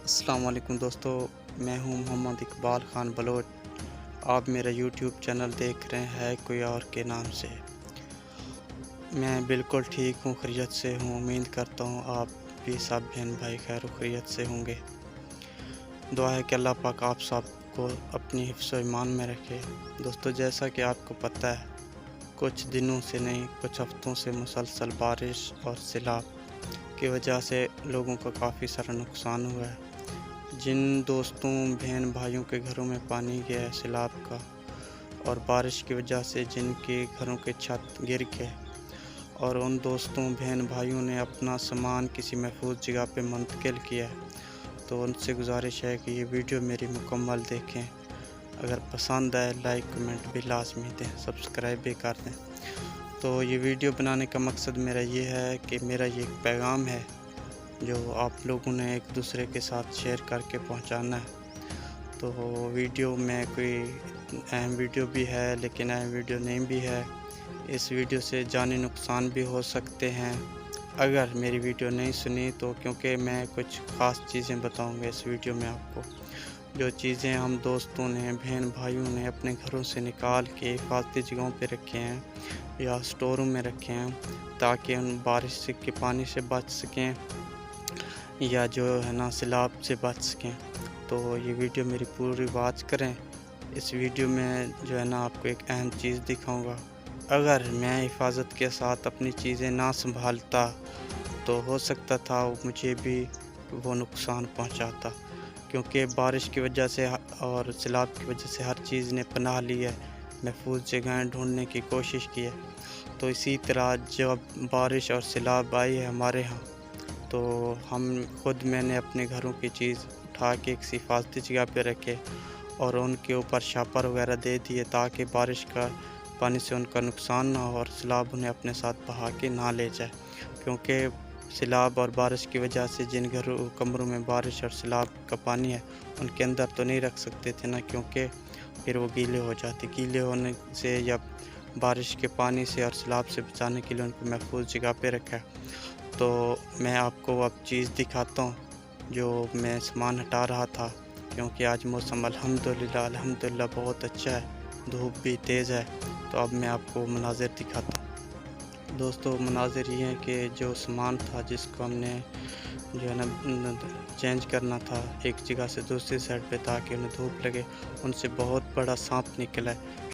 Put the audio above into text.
السلام علیکم دوستو، میں ہوں محمد اقبال خان بلوچ۔ آپ میرا یوٹیوب چینل دیکھ رہے ہیں کوئی اور کے نام سے۔ میں بالکل ٹھیک ہوں، خیریت سے ہوں۔ امید کرتا ہوں آپ بھی سب بہن بھائی خیر و خیریت سے ہوں گے۔ دعا ہے کہ اللہ پاک آپ سب کو اپنی حفظ و ایمان میں رکھے۔ دوستو، جیسا کہ آپ کو پتہ ہے، کچھ دنوں سے نہیں کچھ ہفتوں سے مسلسل بارش اور سیلاب کی وجہ سے لوگوں کا کافی سارا نقصان ہوا ہے۔ جن دوستوں بہن بھائیوں کے گھروں میں پانی گیا ہے سیلاب کا اور بارش کی وجہ سے جن کے گھروں کے چھت گر گئے، اور ان دوستوں بہن بھائیوں نے اپنا سامان کسی محفوظ جگہ پہ منتقل کیا ہے، تو ان سے گزارش ہے کہ یہ ویڈیو میری مکمل دیکھیں۔ اگر پسند آئے لائک کمنٹ بھی لازمی دیں، سبسکرائب بھی کر دیں۔ تو یہ ویڈیو بنانے کا مقصد میرا یہ ہے کہ میرا یہ ایک پیغام ہے جو آپ لوگوں نے ایک دوسرے کے ساتھ شیئر کر کے پہنچانا ہے۔ تو ویڈیو میں کوئی اہم ویڈیو بھی ہے لیکن اہم ویڈیو نہیں بھی ہے۔ اس ویڈیو سے جانی نقصان بھی ہو سکتے ہیں اگر میری ویڈیو نہیں سنی تو، کیونکہ میں کچھ خاص چیزیں بتاؤں گا اس ویڈیو میں آپ کو، جو چیزیں ہم دوستوں نے بہن بھائیوں نے اپنے گھروں سے نکال کے حفاظتی جگہوں پہ رکھے ہیں یا سٹوروں میں رکھے ہیں تاکہ ان بارش کے پانی سے بچ سکیں یا جو ہے نا سیلاب سے بچ سکیں۔ تو یہ ویڈیو میری پوری واچ کریں۔ اس ویڈیو میں جو ہے نا آپ کو ایک اہم چیز دکھاؤں گا۔ اگر میں حفاظت کے ساتھ اپنی چیزیں نہ سنبھالتا تو ہو سکتا تھا مجھے بھی وہ نقصان پہنچاتا، کیونکہ بارش کی وجہ سے اور سیلاب کی وجہ سے ہر چیز نے پناہ لی ہے، محفوظ جگہیں ڈھونڈنے کی کوشش کی ہے۔ تو اسی طرح جب بارش اور سیلاب آئی ہے ہمارے ہاں، تو میں نے اپنے گھروں کی چیز اٹھا کے ایک حفاظتی جگہ پہ رکھے اور ان کے اوپر شاپر وغیرہ دے دیے تاکہ بارش کا پانی سے ان کا نقصان نہ ہو اور سیلاب انہیں اپنے ساتھ بہا کے نہ لے جائے، کیونکہ سیلاب اور بارش کی وجہ سے جن کمروں میں بارش اور سیلاب کا پانی ہے ان کے اندر تو نہیں رکھ سکتے تھے نا، کیونکہ پھر وہ گیلے ہو جاتے۔ گیلے ہونے سے یا بارش کے پانی سے اور سیلاب سے بچانے کے لیے ان کو محفوظ جگہ پہ رکھا ہے۔ تو میں آپ کو اب چیز دکھاتا ہوں جو میں سامان ہٹا رہا تھا، کیونکہ آج موسم الحمدللہ بہت اچھا ہے، دھوپ بھی تیز ہے۔ تو اب میں آپ کو مناظر دکھاتا ہوں۔ دوستو، مناظر یہ ہے کہ جو سامان تھا جس کو ہم نے جو ہے نا چینج کرنا تھا ایک جگہ سے دوسری سائڈ پہ تاکہ انہیں دھوپ لگے، ان سے بہت بڑا سانپ نکلا ہے۔